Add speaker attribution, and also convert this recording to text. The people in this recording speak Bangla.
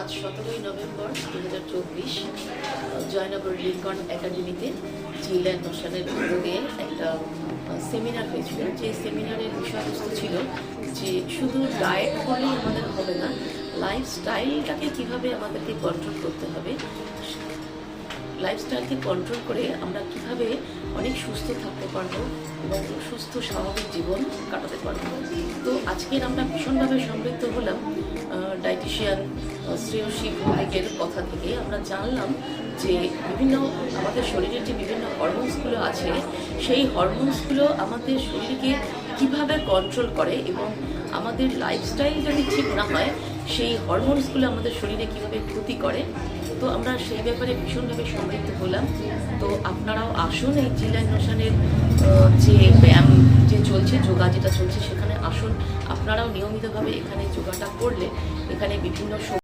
Speaker 1: আজ 17ই নভেম্বর 2024 জয়নগর লিঙ্কন একাডেমিতে জিল্যান নোশানের উদ্যোগে একটা সেমিনার হয়েছিল। যে সেমিনারের বিষয়বস্তু ছিল যে শুধু ডায়েট করলেই আমাদের হবে না, লাইফস্টাইলটাকে কীভাবে আমাদেরকে কন্ট্রোল করতে হবে, লাইফস্টাইলকে কন্ট্রোল করে আমরা কিভাবে অনেক সুস্থ থাকতে পারবো এবং সুস্থ স্বাভাবিক জীবন কাটাতে পারবো। তো আজকের আমরা ভীষণভাবে সমৃদ্ধ হলাম ডায়েটিশিয়ান শ্রেয়সী ভৌমিকের কথা থেকে। আমরা জানলাম যে বিভিন্ন আমাদের শরীরের যে বিভিন্ন হরমোনসগুলো আছে, সেই হরমোনসগুলো আমাদের শরীরকে কিভাবে কন্ট্রোল করে এবং আমাদের লাইফস্টাইল যদি ঠিক না হয় সেই হরমোনসগুলো আমাদের শরীরে কীভাবে ক্ষতি করে। তো আমরা সেই ব্যাপারে ভীষণভাবে সমৃদ্ধ হলাম। তো আপনারাও আসুন, এই জিল্যান নোশানের যে ব্যায়াম যে চলছে, যোগা যেটা চলছে, সেখানে আসুন। আপনারাও নিয়মিতভাবে এখানে যোগাটা করলে এখানে বিভিন্ন